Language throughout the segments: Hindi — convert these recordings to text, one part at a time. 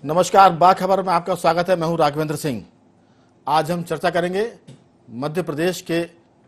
नमस्कार, बाखबर में आपका स्वागत है। मैं हूं राघवेंद्र सिंह। आज हम चर्चा करेंगे मध्य प्रदेश के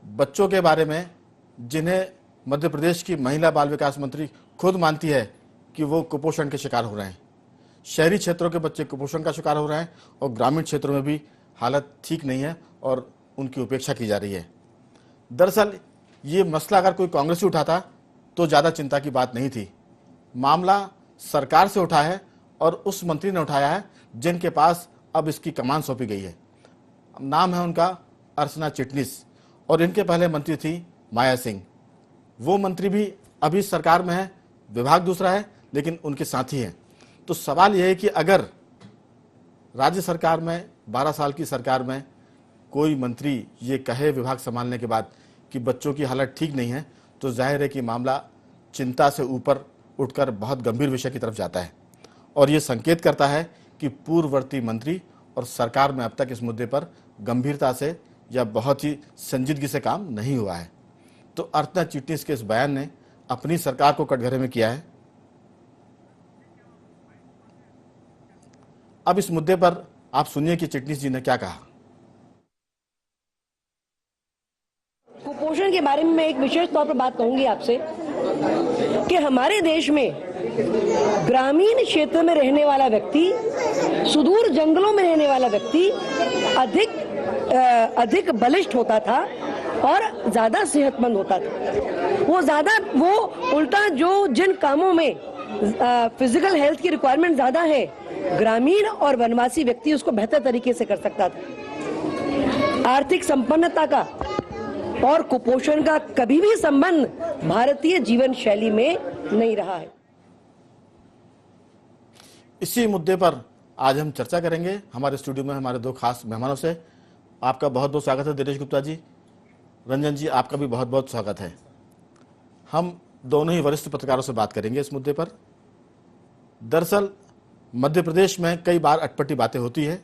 बच्चों के बारे में, जिन्हें मध्य प्रदेश की महिला बाल विकास मंत्री खुद मानती है कि वो कुपोषण के शिकार हो रहे हैं। शहरी क्षेत्रों के बच्चे कुपोषण का शिकार हो रहे हैं और ग्रामीण क्षेत्रों में भी हालत ठीक नहीं है और उनकी उपेक्षा की जा रही है। दरअसल ये मसला अगर कोई कांग्रेसी उठाता तो ज़्यादा चिंता की बात नहीं थी। मामला सरकार से उठा है और उस मंत्री ने उठाया है जिनके पास अब इसकी कमान सौंपी गई है। नाम है उनका अर्चना चिटनिस और इनके पहले मंत्री थी माया सिंह। वो मंत्री भी अभी सरकार में है, विभाग दूसरा है लेकिन उनके साथी हैं। तो सवाल यह है कि अगर राज्य सरकार में 12 साल की सरकार में कोई मंत्री ये कहे विभाग संभालने के बाद कि बच्चों की हालत ठीक नहीं है, तो जाहिर है कि मामला चिंता से ऊपर उठकर बहुत गंभीर विषय की तरफ जाता है और ये संकेत करता है कि पूर्ववर्ती मंत्री और सरकार में अब तक इस मुद्दे पर गंभीरता से या बहुत ही संजीदगी से काम नहीं हुआ है। तो अर्चना चिटनिस के इस बयान ने अपनी सरकार को कटघरे में किया है। अब इस मुद्दे पर आप सुनिए कि चिटनिस जी ने क्या कहा। कुपोषण के बारे में मैं एक विशेष तौर पर बात कहूंगी आपसे कि हमारे देश में ग्रामीण क्षेत्र में रहने वाला व्यक्ति, सुदूर जंगलों में रहने वाला व्यक्ति अधिक बलिष्ठ होता था और ज्यादा सेहतमंद होता था। वो उल्टा जो जिन कामों में फिजिकल हेल्थ की रिक्वायरमेंट ज्यादा है, ग्रामीण और वनवासी व्यक्ति उसको बेहतर तरीके से कर सकता था। आर्थिक संपन्नता का और कुपोषण का कभी भी संबंध भारतीय जीवन शैली में नहीं रहा है। इसी मुद्दे पर आज हम चर्चा करेंगे हमारे स्टूडियो में हमारे दो खास मेहमानों से। आपका बहुत बहुत स्वागत है दिनेश गुप्ता जी। रंजन जी, आपका भी बहुत बहुत स्वागत है। हम दोनों ही वरिष्ठ पत्रकारों से बात करेंगे इस मुद्दे पर। दरअसल मध्य प्रदेश में कई बार अटपटी बातें होती है।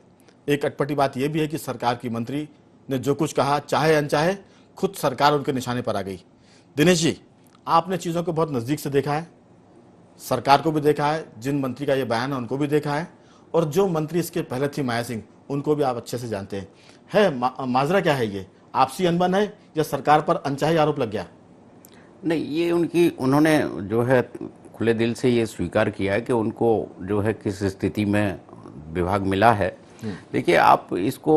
एक अटपटी बात यह भी है कि सरकार की मंत्री ने जो कुछ कहा, चाहे अनचाहे, खुद सरकार उनके निशाने पर आ गई। दिनेश जी, आपने चीज़ों को बहुत नज़दीक से देखा है, सरकार को भी देखा है, जिन मंत्री का ये बयान है उनको भी देखा है, और जो मंत्री इसके पहले थी माया सिंह, उनको भी आप अच्छे से जानते हैं। माजरा क्या है? ये आपसी अनबन है या सरकार पर अनचाहे आरोप लग गया? नहीं, ये उन्होंने जो है खुले दिल से ये स्वीकार किया है कि उनको जो है किस स्थिति में विभाग मिला है। देखिए, आप इसको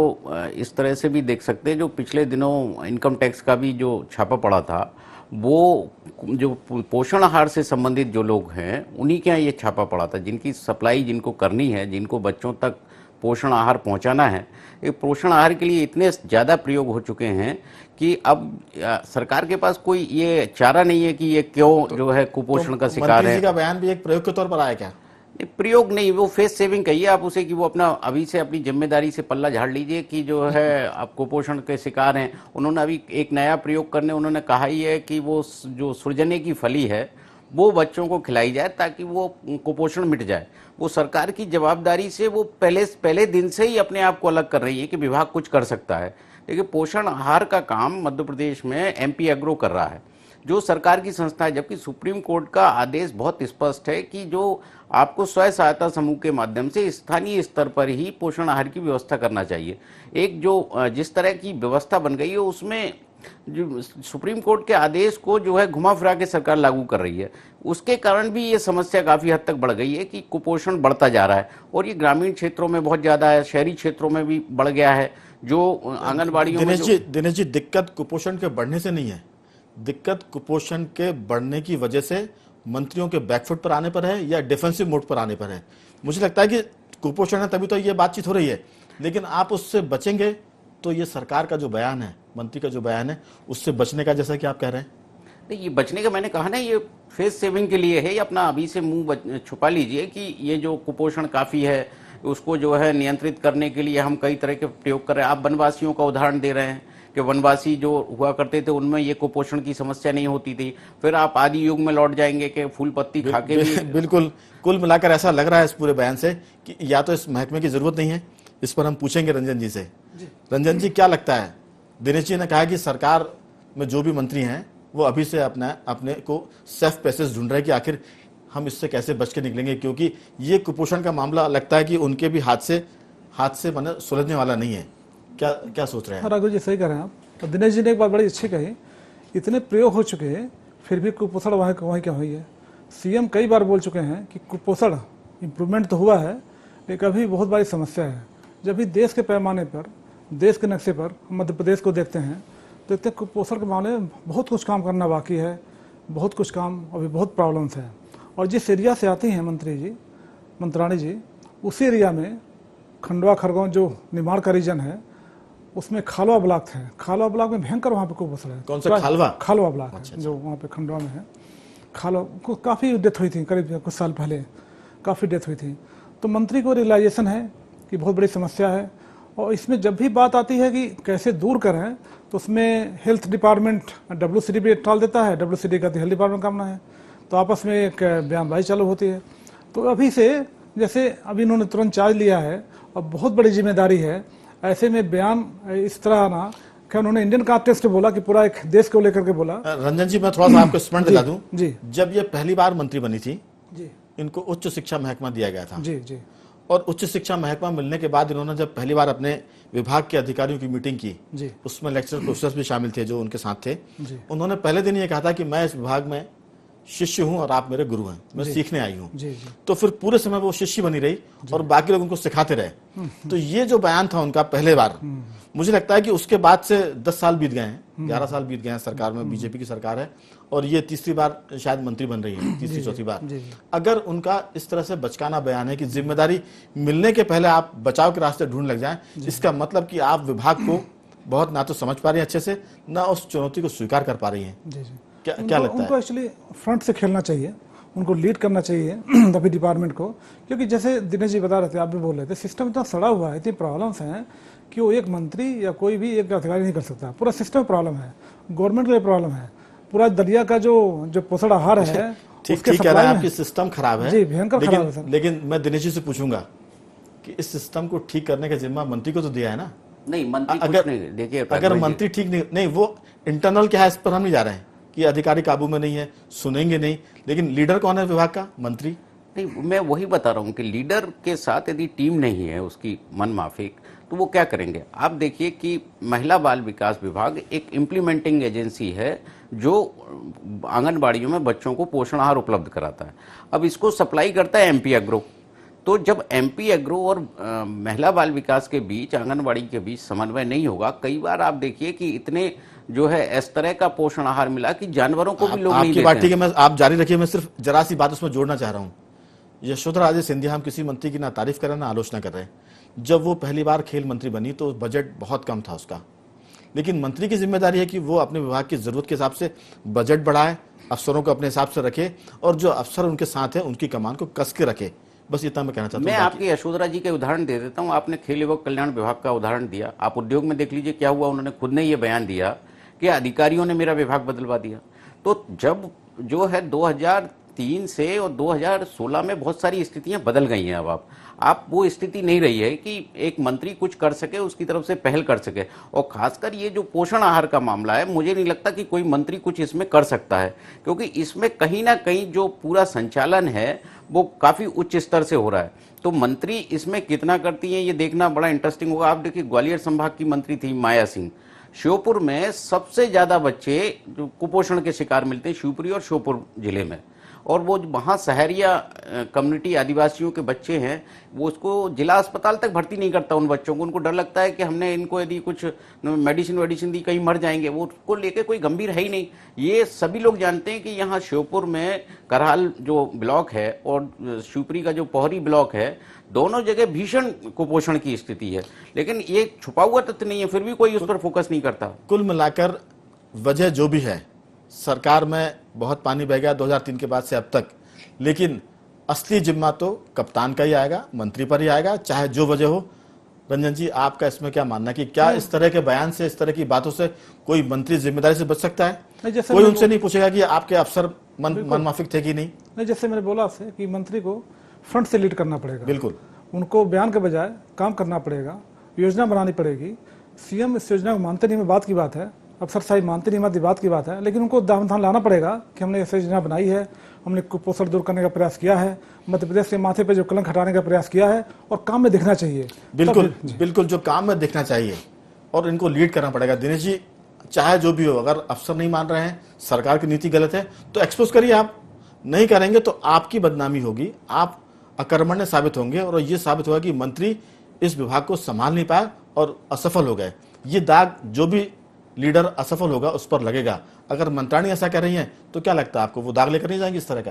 इस तरह से भी देख सकते हैं। जो पिछले दिनों इनकम टैक्स का भी जो छापा पड़ा था, वो जो पोषण आहार से संबंधित जो लोग हैं उन्हीं के यहाँ ये छापा पड़ा था, जिनकी सप्लाई जिनको करनी है, जिनको बच्चों तक पोषण आहार पहुंचाना है। ये पोषण आहार के लिए इतने ज़्यादा प्रयोग हो चुके हैं कि अब सरकार के पास कोई ये चारा नहीं है कि ये क्यों जो है कुपोषण का शिकार है। मंत्री जी का बयान भी एक प्रयोग के तौर पर आया क्या? प्रयोग नहीं, वो फेस सेविंग कहिए आप उसे, कि वो अपना अभी से अपनी जिम्मेदारी से पल्ला झाड़ लीजिए कि जो है आप कुपोषण के शिकार हैं। उन्होंने अभी एक नया प्रयोग करने उन्होंने कहा ही है कि वो जो सुरजने की फली है वो बच्चों को खिलाई जाए ताकि वो कुपोषण मिट जाए। वो सरकार की जवाबदारी से वो पहले दिन से ही अपने आप को अलग कर रही है कि विभाग कुछ कर सकता है। देखिए, पोषण आहार का काम मध्य प्रदेश में एमपी एग्रो कर रहा है, जो सरकार की संस्था है, जबकि सुप्रीम कोर्ट का आदेश बहुत स्पष्ट है कि जो आपको स्वयं सहायता समूह के माध्यम से स्थानीय स्तर पर ही पोषण आहार की व्यवस्था करना चाहिए। एक जो जिस तरह की व्यवस्था बन गई है उसमें जो सुप्रीम कोर्ट के आदेश को जो है घुमा फिरा के सरकार लागू कर रही है, उसके कारण भी ये समस्या काफ़ी हद तक बढ़ गई है कि कुपोषण बढ़ता जा रहा है। और ये ग्रामीण क्षेत्रों में बहुत ज़्यादा है, शहरी क्षेत्रों में भी बढ़ गया है। जो आंगनबाड़ियों में दिनेश जी, दिक्कत कुपोषण के बढ़ने से नहीं है, दिक्कत कुपोषण के बढ़ने की वजह से मंत्रियों के बैकफुट पर आने पर है या डिफेंसिव मोड पर आने पर है। मुझे लगता है कि कुपोषण है तभी तो ये बातचीत हो रही है, लेकिन आप उससे बचेंगे तो ये सरकार का जो बयान है, मंत्री का जो बयान है, उससे बचने का, जैसा कि आप कह रहे हैं। नहीं, ये बचने का मैंने कहा ना, ये फेस सेविंग के लिए है। ये अपना अभी से मुंह छुपा लीजिए कि ये जो कुपोषण काफ़ी है उसको जो है नियंत्रित करने के लिए हम कई तरह के प्रयोग कर रहे हैं। आप वनवासियों का उदाहरण दे रहे हैं कि वनवासी जो हुआ करते थे उनमें ये कुपोषण की समस्या नहीं होती थी। फिर आप आदि युग में लौट जाएंगे कि फूल पत्ती खा के भी बिल्कुल। कुल मिलाकर ऐसा लग रहा है इस पूरे बयान से कि या तो इस महकमे की जरूरत नहीं है। इस पर हम पूछेंगे रंजन जी से। रंजन जी, क्या लगता है? दिनेश जी ने कहा कि सरकार में जो भी मंत्री हैं वो अभी से अपने को सेफ पैसेज ढूंढ रहे हैं कि आखिर हम इससे कैसे बच के निकलेंगे, क्योंकि ये कुपोषण का मामला लगता है कि उनके भी हाथ से माने सुलझने वाला नहीं है। क्या क्या सोच रहे हैं? राघव जी सही कह रहे हैं आप। तो दिनेश जी ने एक बात बड़ी अच्छी कही, इतने प्रयोग हो चुके हैं फिर भी कुपोषण वहीं क्या हुई है। सीएम कई बार बोल चुके हैं कि कुपोषण इम्प्रूवमेंट तो हुआ है लेकिन अभी बहुत बड़ी समस्या है। जब भी देश के पैमाने पर, देश के नक्शे पर मध्य प्रदेश को देखते हैं तो इतने कुपोषण के मामले में बहुत कुछ काम करना बाकी है, बहुत कुछ काम अभी, बहुत प्रॉब्लम्स है। और जिस एरिया से आती हैं मंत्राणी जी, उसी एरिया में खंडवा खरगोन जो निमाड़ का रीजन है उसमें खालवा ब्लॉक है। खालवा ब्लॉक में भयंकर वहाँ पे कुपोषण है। कौन सा खालवा? खालवा ब्लॉक है जो वहाँ पे खंडवा में है। खालवा को काफ़ी डेथ हुई थी, करीब कुछ साल पहले काफ़ी डेथ हुई थी। तो मंत्री को रियलाइजेशन है कि बहुत बड़ी समस्या है और इसमें जब भी बात आती है कि कैसे दूर करें तो उसमें हेल्थ डिपार्टमेंट WCD भी टाल देता है। WCD का हेल्थ डिपार्टमेंट का काम है, तो आपस में एक बयानबाजी चालू होती है। तो अभी से जैसे अभी इन्होंने तुरंत चार्ज लिया है और बहुत बड़ी जिम्मेदारी है, ऐसे में बयान इस तरह आना कि उन्होंने इंडियन कॉन्टेक्स्ट में बोला कि पूरा एक देश को लेकर के बोला। रंजन जी, मैं थोड़ा सा आपको स्मरण दिला दूं जी। जब ये पहली बार मंत्री बनी थी जी, इनको उच्च शिक्षा महकमा दिया गया था। जी जी। और उच्च शिक्षा महकमा मिलने के बाद इन्होंने जब पहली बार अपने विभाग के अधिकारियों की मीटिंग की जी, उसमें लेक्चर प्रोफेसर भी शामिल थे जो उनके साथ थे। जी। उन्होंने पहले दिन ये कहा था कि मैं इस विभाग में शिष्य हूं और आप मेरे गुरु हैं, मैं सीखने आई हूं। जी जी। तो फिर पूरे समय वो शिष्य बनी रही और बाकी लोगों को सिखाते रहे। तो ये जो बयान था उनका पहले बार, मुझे लगता है कि उसके बाद से 10 साल बीत गए हैं, 11 साल बीत गए हैं सरकार में, बीजेपी की सरकार है और ये तीसरी बार शायद मंत्री बन रही है, तीसरी चौथी बार। अगर उनका इस तरह से बचकाना बयान है कि जिम्मेदारी मिलने के पहले आप बचाव के रास्ते ढूंढ लग जाएं, इसका मतलब कि आप विभाग को बहुत ना तो समझ पा रही हैं अच्छे से, ना उस चुनौती को स्वीकार कर पा रही हैं। क्या लगता है? उनको एक्चुअली फ्रंट से खेलना चाहिए, उनको लीड करना चाहिए अभी डिपार्टमेंट को, क्योंकि जैसे दिनेश जी बता रहे थे, आप भी बोल रहे थे, सिस्टम इतना सड़ा हुआ है, इतनी प्रॉब्लम्स हैं कि वो एक मंत्री या कोई भी एक अधिकारी नहीं कर सकता। पूरा सिस्टम में प्रॉब्लम है, गवर्नमेंट का प्रॉब्लम है, पूरा दलिया का जो पोषण आहार है ठीक कह रहे हैं, आपकी सिस्टम खराब है जी, भयंकर खराब है सर। लेकिन मैं दिनेश जी से पूछूंगा कि इस सिस्टम को ठीक करने का जिम्मा मंत्री को तो दिया है ना? नहीं, मंत्री अगर कुछ नहीं, देखिए अगर मंत्री ठीक नहीं, वो इंटरनल क्या है इस पर हम नहीं जा रहे हैं कि अधिकारी काबू में नहीं है, सुनेंगे नहीं, लेकिन लीडर कौन है विभाग का? मंत्री। नहीं, मैं वही बता रहा हूँ कि लीडर के साथ यदि टीम नहीं है उसकी मन माफिक, तो वो क्या करेंगे? आप देखिए कि महिला बाल विकास विभाग एक इम्प्लीमेंटिंग एजेंसी है जो आंगनबाड़ियों में बच्चों को पोषण आहार उपलब्ध कराता है। अब इसको सप्लाई करता है MP एग्रो। तो जब MP एग्रो और महिला बाल विकास के बीच, आंगनबाड़ी के बीच समन्वय नहीं होगा, कई बार आप देखिए कि इतने जो है इस तरह का पोषण आहार मिला कि जानवरों को भी लोग नहीं देते। आपकी बात ठीक है, मैं आप जारी रखिए, मैं सिर्फ जरा सी बात उसमें जोड़ना चाह रहा हूँ। यशोधरा राजे सिंधिया, हम किसी मंत्री की ना तारीफ कर रहे हैं ना आलोचना कर रहे हैं। जब वो पहली बार खेल मंत्री बनी तो बजट बहुत कम था उसका, लेकिन मंत्री की जिम्मेदारी है कि वो अपने विभाग की जरूरत के हिसाब से बजट बढ़ाए, अफसरों को अपने हिसाब से रखे और जो अफसर उनके साथ है उनकी कमान को कस के रखे। बस इतना मैं कहना चाहता हूँ। मैं आपकी यशोधरा जी के उदाहरण दे देता हूँ। आपने खेल एवं कल्याण विभाग का उदाहरण दिया, आप उद्योग में देख लीजिए क्या हुआ। उन्होंने खुद ने ये बयान दिया कि अधिकारियों ने मेरा विभाग बदलवा दिया। तो जब जो है 2003 से और 2016 में बहुत सारी स्थितियां बदल गई हैं। अब आप वो स्थिति नहीं रही है कि एक मंत्री कुछ कर सके, उसकी तरफ से पहल कर सके। और खासकर ये जो पोषण आहार का मामला है, मुझे नहीं लगता कि कोई मंत्री कुछ इसमें कर सकता है, क्योंकि इसमें कहीं ना कहीं जो पूरा संचालन है वो काफी उच्च स्तर से हो रहा है। तो मंत्री इसमें कितना करती है ये देखना बड़ा इंटरेस्टिंग होगा। आप देखिए, ग्वालियर संभाग की मंत्री थी माया सिंह। श्योपुर में सबसे ज्यादा बच्चे जो कुपोषण के शिकार मिलते हैं शिवपुरी और श्योपुर जिले में, और वो वहाँ सहरिया कम्युनिटी आदिवासियों के बच्चे हैं, वो उसको जिला अस्पताल तक भर्ती नहीं करता उन बच्चों को। उनको डर लगता है कि हमने इनको यदि कुछ मेडिसिन दी कहीं मर जाएंगे, वो उसको लेके कोई गंभीर है ही नहीं। ये सभी लोग जानते हैं कि यहाँ श्योपुर में करहाल जो ब्लॉक है और शिवपुरी का जो पोहरी ब्लॉक है, दोनों जगह भीषण कुपोषण की स्थिति है, लेकिन ये छुपा हुआ तथ्य नहीं है, फिर भी कोई उस पर फोकस नहीं करता। कुल मिलाकर वजह जो भी है, सरकार में बहुत पानी बह गया 2003 के बाद से अब तक, लेकिन असली जिम्मा तो कप्तान का ही आएगा, मंत्री पर ही आएगा, चाहे जो वजह हो। रंजन जी, आपका इसमें क्या मानना है कि क्या इस तरह के बयान से, इस तरह की बातों से कोई मंत्री जिम्मेदारी से बच सकता है? कोई उनसे नहीं पूछेगा कि आपके अफसर मनमाफिक थे कि नहीं? जैसे मैंने बोला आपसे कि मंत्री को फ्रंट से लीड करना पड़ेगा। बिल्कुल, उनको बयान के बजाय काम करना पड़ेगा, योजना बनानी पड़ेगी। सीएम इस योजना को मानते नहीं, में बात की बात है, अफसर साहब मानते नहीं, बात की बात है, लेकिन उनको दाम लाना पड़ेगा कि हमने ऐसी योजना बनाई है, हमने कुपोषण दूर करने का प्रयास किया है, मध्य प्रदेश के माथे पे जो कलंक हटाने का प्रयास किया है, और काम में दिखना चाहिए। बिल्कुल बिल्कुल, जो काम में दिखना चाहिए और इनको लीड करना पड़ेगा। दिनेश जी, चाहे जो भी हो, अगर अफसर नहीं मान रहे हैं, सरकार की नीति गलत है तो एक्सपोज करिए। आप नहीं करेंगे तो आपकी बदनामी होगी, आप अकर्मण्य साबित होंगे और ये साबित होगा कि मंत्री इस विभाग को संभाल नहीं पाए और असफल हो गए। ये दाग जो भी लीडर असफल होगा उस पर लगेगा। अगर मंत्राणी ऐसा कह रही हैं तो क्या लगता है आपको, वो दाग लेकर नहीं जाएंगे इस तरह का?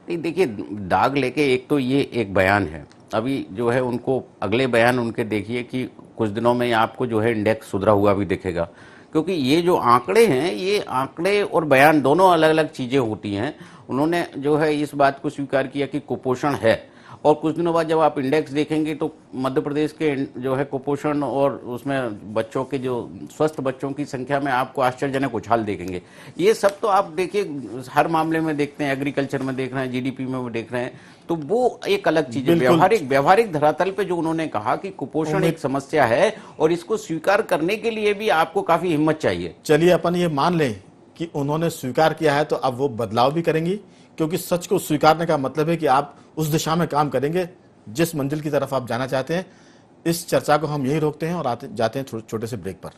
नहीं, देखिए, दाग लेके एक तो ये एक बयान है, अभी जो है उनको अगले बयान उनके देखिए कि कुछ दिनों में आपको जो है इंडेक्स सुधरा हुआ भी दिखेगा, क्योंकि ये जो आंकड़े हैं, ये आंकड़े और बयान दोनों अलग अलग चीज़ें होती हैं। उन्होंने जो है इस बात को स्वीकार किया कि कुपोषण है, और कुछ दिनों बाद जब आप इंडेक्स देखेंगे तो मध्य प्रदेश के जो है कुपोषण और उसमें बच्चों के जो स्वस्थ बच्चों की संख्या में आपको आश्चर्यजनक उछाल देखेंगे। ये सब तो आप देखिए हर मामले में देखते हैं, एग्रीकल्चर में देख रहे हैं, जीडीपी में देख रहे हैं, तो वो एक अलग चीज है। व्यवहारिक धरातल पे जो उन्होंने कहा कि कुपोषण एक समस्या है और इसको स्वीकार करने के लिए भी आपको काफी हिम्मत चाहिए। चलिए अपन ये मान लें कि उन्होंने स्वीकार किया है, तो अब वो बदलाव भी करेंगी, क्योंकि सच को स्वीकारने का मतलब है कि आप उस दिशा में काम करेंगे जिस मंजिल की तरफ आप जाना चाहते हैं। इस चर्चा को हम यहीं रोकते हैं और जाते हैं छोटे से ब्रेक पर।